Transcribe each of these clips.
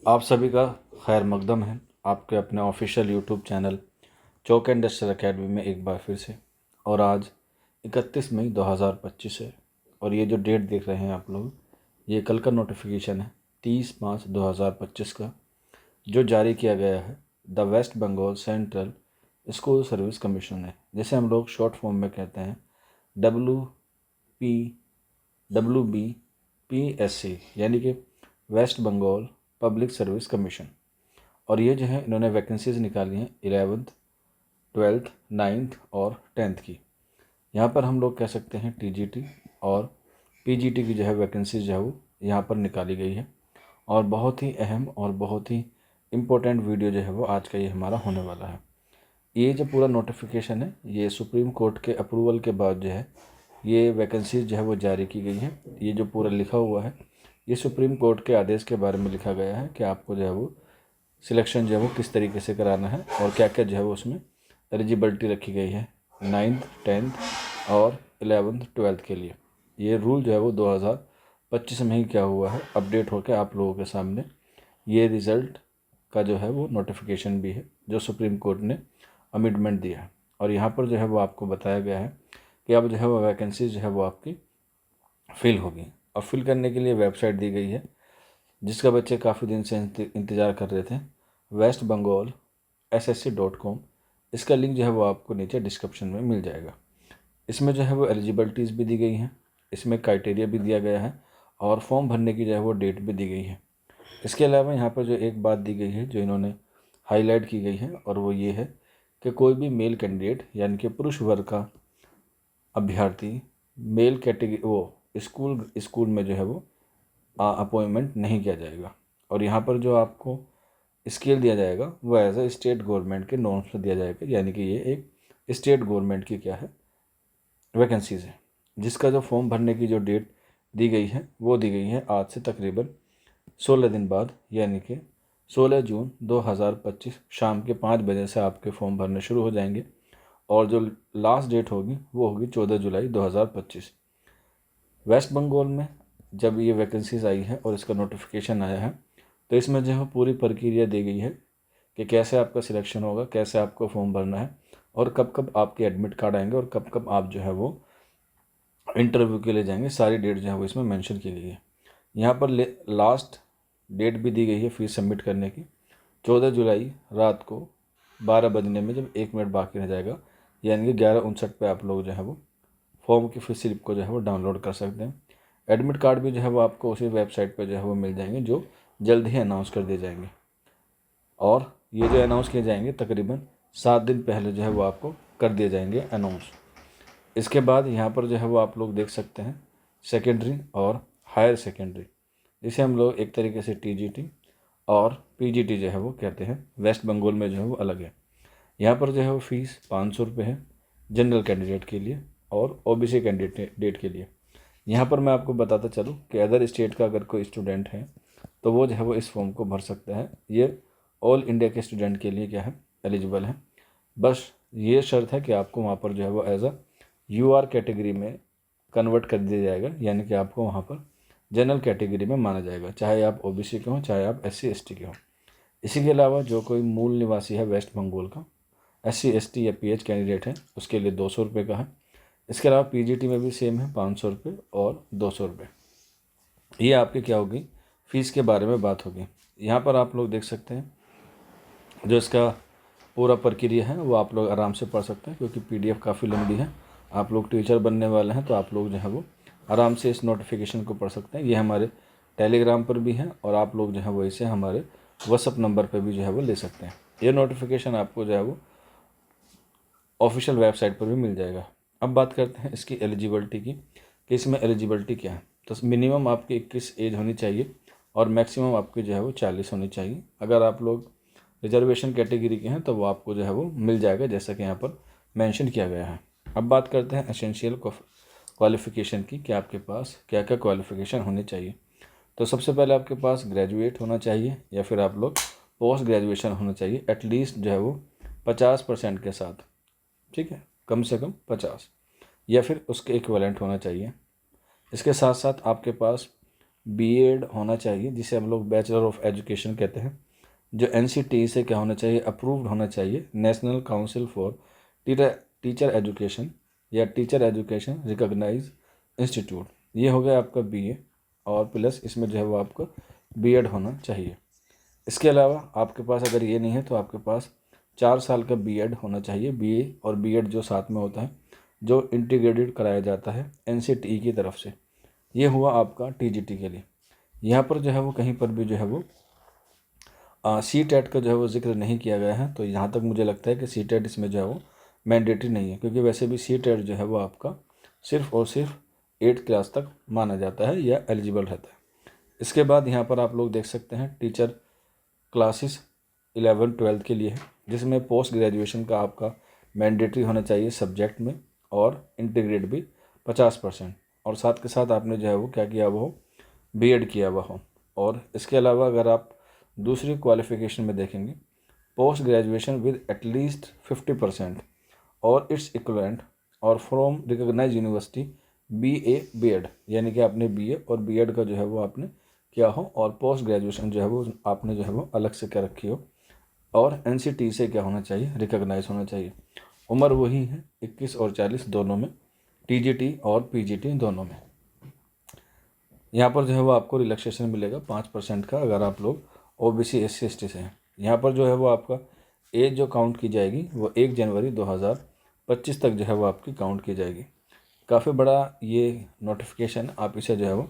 आप सभी का खैर मकदम है आपके अपने ऑफिशियल यूट्यूब चैनल चौक इंडस्ट्रियल एकेडमी में एक बार फिर से। और आज 31 मई 2025 है और ये जो डेट देख रहे हैं आप लोग, ये कल का नोटिफिकेशन है 30 मार्च 2025 का, जो जारी किया गया है the West Bengal Central School Service Commission ने, जिसे हम लोग शॉर्ट फॉर्म में कहते हैं पी WBPSC, यानी कि West Bengal Public Service Commission. और ये जो है इन्होंने वैकेंसीज निकाली हैं 11th 12th 9th और 10th की। यहाँ पर हम लोग कह सकते हैं TGT और PGT की जो है वैकेंसीज जो है वो यहाँ पर निकाली गई है। और बहुत ही अहम और बहुत ही इम्पोर्टेंट वीडियो जो है वो आज का ये हमारा होने वाला है। ये जो पूरा नोटिफिकेशन है ये सुप्रीम कोर्ट के अप्रूवल के बाद जो है ये वैकेंसीज जो है वो जारी की गई है। ये जो पूरा लिखा हुआ है ये सुप्रीम कोर्ट के आदेश के बारे में लिखा गया है कि आपको जो है वो सिलेक्शन जो है वो किस तरीके से कराना है और क्या क्या जो है वो उसमें एलिजिबिलिटी रखी गई है 9th 10th और 11th 12th के लिए। ये रूल जो है वो 2025 में ही क्या हुआ है, अपडेट होकर आप लोगों के सामने ये रिज़ल्ट का जो है वो नोटिफिकेशन भी है जो सुप्रीम कोर्ट ने अमेंडमेंट दिया है। और यहाँ पर जो है वो आपको बताया गया है कि अब जो है वो वैकेंसी जो है वो आपकी फिल होगी। और फिल करने के लिए वेबसाइट दी गई है जिसका बच्चे काफ़ी दिन से इंतज़ार कर रहे थे, वेस्ट बंगाल SSC.com। इसका लिंक जो है वो आपको नीचे डिस्क्रिप्शन में मिल जाएगा। इसमें जो है वो एलिजिबिलिटीज़ भी दी गई हैं, इसमें क्राइटेरिया भी दिया गया है और फॉर्म भरने की जो है वो डेट भी दी गई है। इसके अलावा यहाँ पर जो एक बात दी गई है जो इन्होंने हाईलाइट की गई है और वो ये है कि कोई भी मेल कैंडिडेट यानी कि पुरुष वर्ग का अभ्यर्थी मेल कैटेगरी वो स्कूल में जो है वो अपॉइंटमेंट नहीं किया जाएगा। और यहाँ पर जो आपको स्केल दिया जाएगा वो एज ए स्टेट गवर्नमेंट के नॉर्म्स से दिया जाएगा, यानी कि ये एक स्टेट गवर्नमेंट की क्या है वैकेंसीज़ है। जिसका जो फॉर्म भरने की जो डेट दी गई है वो दी गई है आज से तकरीबन 16 दिन बाद, यानी कि 16 जून 2025 शाम के 5 बजे से आपके फॉर्म भरने शुरू हो जाएंगे। और जो लास्ट डेट होगी वो होगी 14 जुलाई 2025। वेस्ट बंगाल में जब ये वैकेंसीज आई है और इसका नोटिफिकेशन आया है तो इसमें जो है पूरी प्रक्रिया दी गई है कि कैसे आपका सिलेक्शन होगा, कैसे आपको फॉर्म भरना है और कब कब आपके एडमिट कार्ड आएंगे और कब कब आप जो है वो इंटरव्यू के लिए जाएंगे। सारी डेट जो है वो इसमें मेंशन की गई है। यहाँ पर लास्ट डेट भी दी गई है फीस सबमिट करने की, 14 जुलाई रात को 12 बजने में जब 1 मिनट बाकी रह जाएगा, यानी कि 11:59 पे आप लोग जो है वो फॉर्म की फीस स्लिप को जो है वो डाउनलोड कर सकते हैं। एडमिट कार्ड भी जो है वो आपको उसी वेबसाइट पर जो है वो मिल जाएंगे जो जल्द ही अनाउंस कर दिए जाएंगे। और ये जो अनाउंस किए जाएंगे तकरीबन 7 दिन पहले जो है वो आपको कर दिए जाएंगे अनाउंस। इसके बाद यहाँ पर जो है वो आप लोग देख सकते हैं सेकेंडरी और हायर सेकेंडरी, जिसे हम लोग एक तरीके से TGT और PGT जो है वो कहते हैं, वेस्ट बंगाल में जो है वो अलग है। यहाँ पर जो है वो फीस 500 रुपये है जनरल कैंडिडेट के लिए और OBC कैंडिडेट के लिए। यहाँ पर मैं आपको बताता चलूँ कि अदर स्टेट का अगर कोई स्टूडेंट है तो वो जो है वो इस फॉर्म को भर सकता है। ये ऑल इंडिया के स्टूडेंट के लिए क्या है एलिजिबल है। बस ये शर्त है कि आपको वहाँ पर जो है वो एज UR कैटेगरी में कन्वर्ट कर दिया जाएगा, यानी कि आपको वहाँ पर जनरल कैटेगरी में माना जाएगा, चाहे आप OBC के हों चाहे आप SC ST के हों। इसी के अलावा जो कोई मूल निवासी है वेस्ट बंगाल का, SC ST या PH कैंडिडेट है, उसके लिए 200 रुपये का है। इसके अलावा PGT में भी सेम है 500 रुपये और 200 रुपये। ये आपकी क्या होगी फ़ीस के बारे में बात होगी। यहाँ पर आप लोग देख सकते हैं जो इसका पूरा प्रक्रिया है वो आप लोग आराम से पढ़ सकते हैं क्योंकि PDF काफ़ी लंबी है। आप लोग टीचर बनने वाले हैं तो आप लोग जो है वो आराम से इस नोटिफिकेशन को पढ़ सकते हैं। ये हमारे टेलीग्राम पर भी है और आप लोग जो है वो इसे हमारे व्हाट्सअप नंबर पर भी जो है वो ले सकते हैं। ये नोटिफिकेशन आपको जो है वो ऑफिशियल वेबसाइट पर भी मिल जाएगा। अब बात करते हैं इसकी एलिजिबिलिटी की कि इसमें एलिजिबिलिटी क्या है। तो मिनिमम आपकी 21 एज होनी चाहिए और मैक्सिमम आपकी जो है वो 40 होनी चाहिए। अगर आप लोग रिजर्वेशन कैटेगरी के हैं तो वो आपको जो है वो मिल जाएगा जैसा कि यहाँ पर मेंशन किया गया है। अब बात करते हैं एसेंशियल क्वालिफ़िकेशन की कि आपके पास क्या क्या क्वालिफ़िकेशन होनी चाहिए। तो सबसे पहले आपके पास ग्रेजुएट होना चाहिए या फिर आप लोग पोस्ट ग्रेजुएशन होना चाहिए एटलीस्ट जो है वो 50% के साथ, ठीक है, कम से कम 50 या फिर उसके इक्विवेलेंट होना चाहिए। इसके साथ साथ आपके पास बीएड होना चाहिए, जिसे हम लोग बैचलर ऑफ एजुकेशन कहते हैं, जो एनसीटीई से क्या होना चाहिए, अप्रूव्ड होना चाहिए, national council for teacher education या टीचर एजुकेशन रिकॉग्नाइज इंस्टीट्यूट। ये हो गया आपका बीए, और प्लस इसमें जो है वो आपको बीएड होना चाहिए। इसके अलावा आपके पास अगर ये नहीं है तो आपके पास 4 साल का बीएड होना चाहिए। बीए और बीएड जो साथ में होता है, जो इंटीग्रेटेड कराया जाता है एनसीटीई की तरफ से। ये हुआ आपका टीजीटी के लिए। यहाँ पर जो है वो कहीं पर भी जो है वो सी टेट का जो है वो जिक्र नहीं किया गया है। तो यहाँ तक मुझे लगता है कि सी टेट इसमें जो है वो मैंडेटरी नहीं है, क्योंकि वैसे भी सी टेट जो है वो आपका सिर्फ और सिर्फ 8th क्लास तक माना जाता है या एलिजिबल रहता है। इसके बाद यहाँ पर आप लोग देख सकते हैं टीचर क्लासेस 11th-12th के लिए है, जिसमें पोस्ट ग्रेजुएशन का आपका मैंडेटरी होना चाहिए सब्जेक्ट में, और इंटीग्रेट भी 50%, और साथ के साथ आपने जो है वो क्या किया हुआ हो, बीएड किया हुआ हो। और इसके अलावा अगर आप दूसरी क्वालिफिकेशन में देखेंगे, पोस्ट ग्रेजुएशन विद एटलीस्ट 50% और इट्स इक्वलेंट और from recognised university BA BEd, यानी कि आपने बीए और बीएड का जो है वो आपने किया हो, और पोस्ट ग्रेजुएशन जो है वो आपने जो है वो अलग से क्या रखी हो, और एनसीटी से क्या होना चाहिए, रिकॉग्नाइज होना चाहिए। उम्र वही है 21 और 40 दोनों में, टीजीटी और पीजीटी दोनों में। यहाँ पर जो है वो आपको रिलैक्सेशन मिलेगा 5% का, अगर आप लोग ओबीसी SC ST से हैं। यहाँ पर जो है वो आपका एज जो काउंट की जाएगी वो 1 जनवरी 2025 तक जो है वो आपकी काउंट की जाएगी। काफ़ी बड़ा ये नोटिफिकेशन, आप इसे जो है वो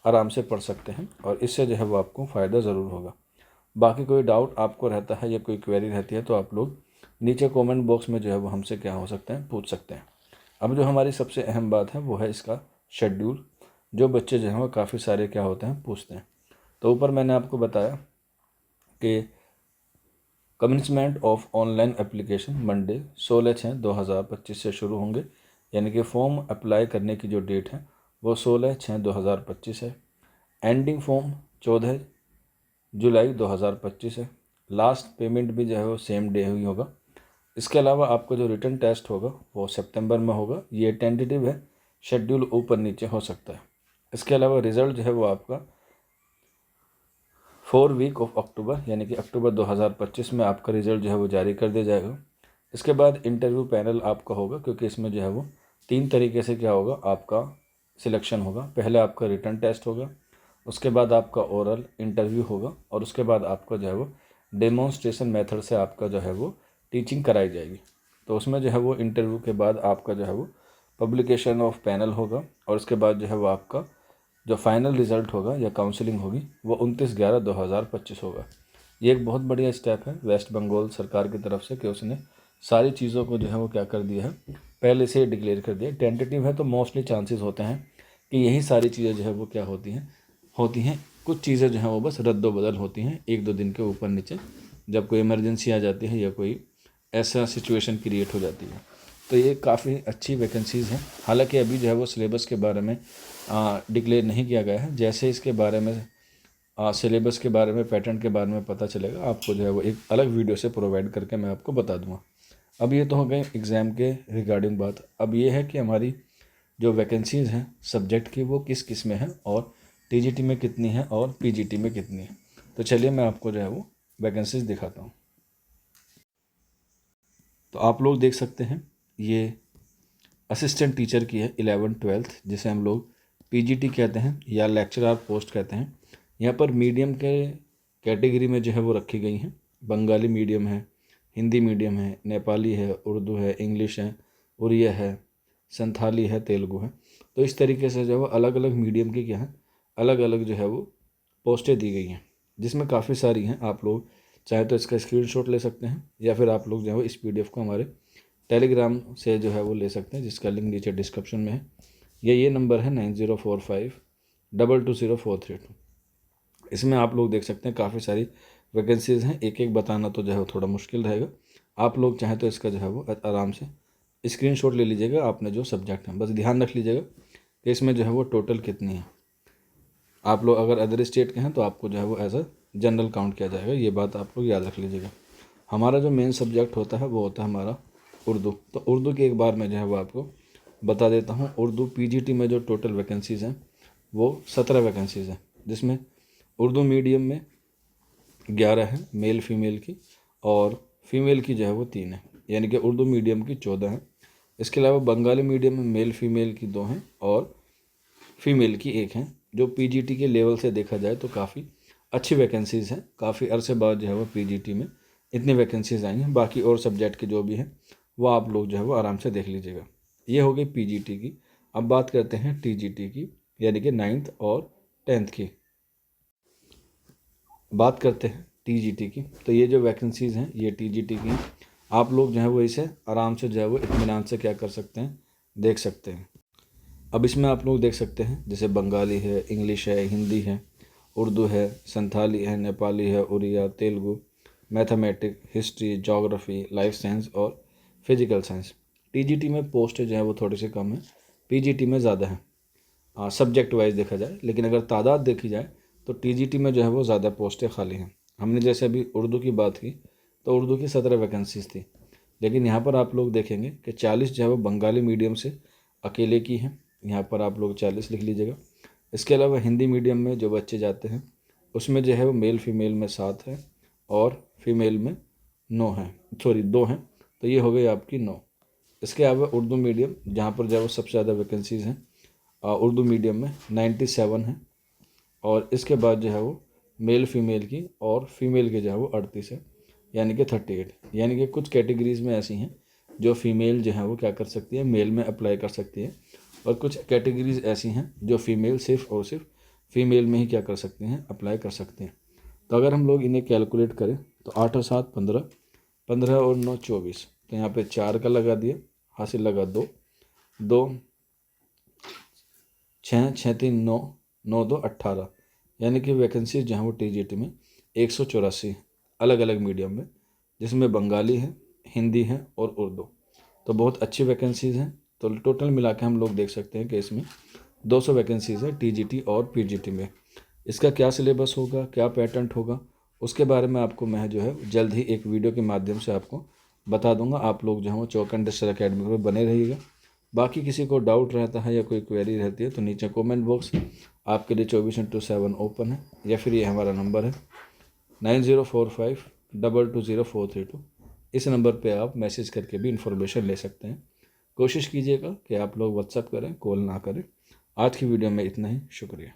आराम से पढ़ सकते हैं, और इससे जो है वो आपको फ़ायदा ज़रूर होगा। बाकी कोई डाउट आपको रहता है या कोई क्वेरी रहती है तो आप लोग नीचे कमेंट बॉक्स में जो है वो हमसे क्या हो सकते हैं, पूछ सकते हैं। अब जो हमारी सबसे अहम बात है वो है इसका शेड्यूल, जो बच्चे जो हैं वो काफ़ी सारे क्या होते हैं, पूछते हैं। तो ऊपर मैंने आपको बताया कि commencement of online application Monday 16/6/2025 से शुरू होंगे, यानी कि फॉर्म अप्लाई करने की जो डेट है वो 16/6/2025 है। एंडिंग फॉर्म 14 जुलाई 2025 है। लास्ट पेमेंट भी जो है वो सेम डे ही होगा। इसके अलावा आपका जो रिटन टेस्ट होगा वो सितंबर में होगा। ये टेंटेटिव है, शेड्यूल ऊपर नीचे हो सकता है। इसके अलावा रिज़ल्ट जो है वो आपका 4 वीक ऑफ अक्टूबर, यानी कि अक्टूबर 2025 में आपका रिज़ल्ट जो है वो जारी कर दिया जाएगा। इसके बाद इंटरव्यू पैनल आपका होगा, क्योंकि इसमें जो है वो 3 तरीके से क्या होगा, आपका सिलेक्शन होगा। पहले आपका रिटन टेस्ट होगा, उसके बाद आपका ओरल इंटरव्यू होगा, और उसके बाद आपका जो है वो डेमोन्स्ट्रेशन मेथड से आपका जो है वो टीचिंग कराई जाएगी। तो उसमें जो है वो इंटरव्यू के बाद आपका जो है वो पब्लिकेशन ऑफ पैनल होगा, और उसके बाद जो है वो आपका जो फाइनल रिज़ल्ट होगा या काउंसलिंग होगी वो 29/11/2025 होगा। ये एक बहुत बढ़िया स्टेप है वेस्ट बंगाल सरकार की तरफ से, कि उसने सारी चीज़ों को जो है वो क्या कर दिया है, पहले से डिक्लेयर कर दिया। टेंटेटिव है तो मोस्टली चांसेस होते हैं कि यही सारी चीज़ें जो है वो क्या होती हैं। कुछ चीज़ें जो हैं वो बस रद्दो बदल होती हैं 1-2 दिन के ऊपर नीचे, जब कोई इमरजेंसी आ जाती है या कोई ऐसा सिचुएशन क्रिएट हो जाती है। तो ये काफ़ी अच्छी वैकेंसीज़ हैं। हालांकि अभी जो है वो सिलेबस के बारे में डिक्लेयर नहीं किया गया है। जैसे इसके बारे में सिलेबस के बारे में, पैटर्न के बारे में पता चलेगा, आपको जो है वो एक अलग वीडियो से प्रोवाइड करके मैं आपको बता दूंगा। अब ये तो हो गए एग्ज़ाम के रिगार्डिंग बात। अब ये है कि हमारी जो वैकेंसीज़ हैं सब्जेक्ट की वो किस किस में हैं, और टीजीटी में कितनी है और पीजीटी में कितनी है। तो चलिए मैं आपको जो है वो वैकेंसीज दिखाता हूँ। तो आप लोग देख सकते हैं ये असिस्टेंट टीचर की है 11th-12th, जिसे हम लोग पीजीटी कहते हैं या लेक्चरर पोस्ट कहते हैं। यहाँ पर मीडियम के कैटेगरी में जो है वो रखी गई हैं। बंगाली मीडियम है, हिंदी मीडियम है, नेपाली है, उर्दू है, इंग्लिश है, उड़िया है, संथाली है, तेलुगु है। तो इस तरीके से जो है वो अलग अलग मीडियम की क्या है, अलग अलग जो है वो पोस्टें दी गई हैं, जिसमें काफ़ी सारी हैं। आप लोग चाहे तो इसका स्क्रीनशॉट ले सकते हैं, या फिर आप लोग जो है वो इस पीडीएफ को हमारे टेलीग्राम से जो है वो ले सकते हैं, जिसका लिंक नीचे डिस्क्रिप्शन में है। ये नंबर है 9045220432। इसमें आप लोग देख सकते हैं काफ़ी सारी वैकेंसीज़ हैं। एक एक बताना तो जो है वो थोड़ा मुश्किल रहेगा। आप लोग चाहें तो इसका जो है वो आराम से स्क्रीनशॉट ले लीजिएगा। आपने जो सब्जेक्ट है बस ध्यान रख लीजिएगा कि इसमें जो है वो टोटल कितनी है। आप लोग अगर अदर स्टेट के हैं तो आपको जो है वो एज अ जनरल काउंट किया जाएगा। ये बात आप लोग याद रख लीजिएगा। हमारा जो मेन सब्जेक्ट होता है वो होता है हमारा उर्दू। तो उर्दू की एक बार मैं जो है वो आपको बता देता हूँ। उर्दू पीजीटी में जो टोटल वैकेंसीज़ हैं वो 17 वैकेंसीज़ हैं, जिसमें उर्दू मीडियम में 11 है मेल फीमेल की, और फीमेल की जो है वो 3 है, यानी कि उर्दू मीडियम की 14 है। इसके अलावा बंगाली मीडियम में मेल फीमेल की 2 हैं और फीमेल की 1 है। जो पीजीटी के लेवल से देखा जाए तो काफ़ी अच्छी वैकेंसीज़ हैं। काफ़ी अरसे बाद जो है वो पीजीटी में इतनी वैकेंसीज़ आई हैं। बाकी और सब्जेक्ट के जो भी हैं वो आप लोग जो है वो आराम से देख लीजिएगा। ये हो गई पीजीटी की। अब बात करते हैं टीजीटी की, यानी कि 9th और 10th की। बात करते हैं टीजीटी की। तो ये जो वैकेंसीज़ हैं ये टीजीटी की हैं। आप लोग जो है वो इसे आराम से जो है वो इत्मीनान से क्या कर सकते हैं, देख सकते हैं। अब इसमें आप लोग देख सकते हैं जैसे बंगाली है, इंग्लिश है, हिंदी है, उर्दू है, संथाली है, नेपाली है, Odia, Telugu, mathematic, history, geography, life science और फिजिकल साइंस। टीजीटी में पोस्ट जो है वो थोड़ी सी कम है, पीजीटी में ज़्यादा है सब्जेक्ट वाइज देखा जाए। लेकिन अगर तादाद देखी जाए तो टीजीटी में जो है वो ज़्यादा पोस्टें खाली हैं। हमने जैसे अभी उर्दू की बात की तो उर्दू की 17 वैकेंसीज थी, लेकिन यहाँ पर आप लोग देखेंगे कि 40 जो है वो बंगाली मीडियम से अकेले की हैं। यहाँ पर आप लोग 40 लिख लीजिएगा। इसके अलावा हिंदी मीडियम में जो बच्चे जाते हैं उसमें जो है वो मेल फीमेल में 7 है और फीमेल में 9 है, सॉरी 2 हैं, तो ये हो गई आपकी 9। इसके अलावा उर्दू मीडियम जहाँ पर जो है वो सबसे ज़्यादा वैकेंसीज़ हैं, उर्दू मीडियम में 97 है, और इसके बाद जो है वो मेल फीमेल की और फीमेल के जो है वो 38 है, यानी कि 38। यानी कि कुछ कैटेगरीज़ में ऐसी हैं जो फीमेल जो है वो क्या कर सकती है, मेल में अप्लाई कर सकती है, और कुछ कैटेगरीज़ ऐसी हैं जो फीमेल सिर्फ और सिर्फ फीमेल में ही क्या कर सकते हैं, अप्लाई कर सकते हैं। तो अगर हम लोग इन्हें कैलकुलेट करें तो 8 और 7 15, 15 और 9 24, तो यहाँ पे 4 का लगा दिया, हासिल लगा 2, 2 6, 6 3 9, 9 2 18, यानी कि वैकेंसी जो है वो टीजीटी में 184 अलग अलग मीडियम में, जिसमें बंगाली है, हिंदी है और उर्दू। तो बहुत अच्छी वैकेंसीज़ हैं। तो टोटल मिला के हम लोग देख सकते हैं कि इसमें 200 वैकेंसीज़ है टीजीटी और पीजीटी में। इसका क्या सिलेबस होगा, क्या पैटर्न होगा, उसके बारे में आपको मैं जो है जल्द ही एक वीडियो के माध्यम से आपको बता दूंगा। आप लोग जो है वो चौक इंडस्ट्रियल अकेडमी में बने रहिएगा। बाकी किसी को डाउट रहता है या कोई क्वेरी रहती है तो नीचे कमेंट बॉक्स आपके लिए 24/7 ओपन है, या फिर ये हमारा नंबर है 9045220432। इस नंबर पे आप मैसेज करके भी इन्फॉर्मेशन ले सकते हैं। कोशिश कीजिएगा कि आप लोग व्हाट्सअप करें, कॉल ना करें। आज की वीडियो में इतना ही, शुक्रिया।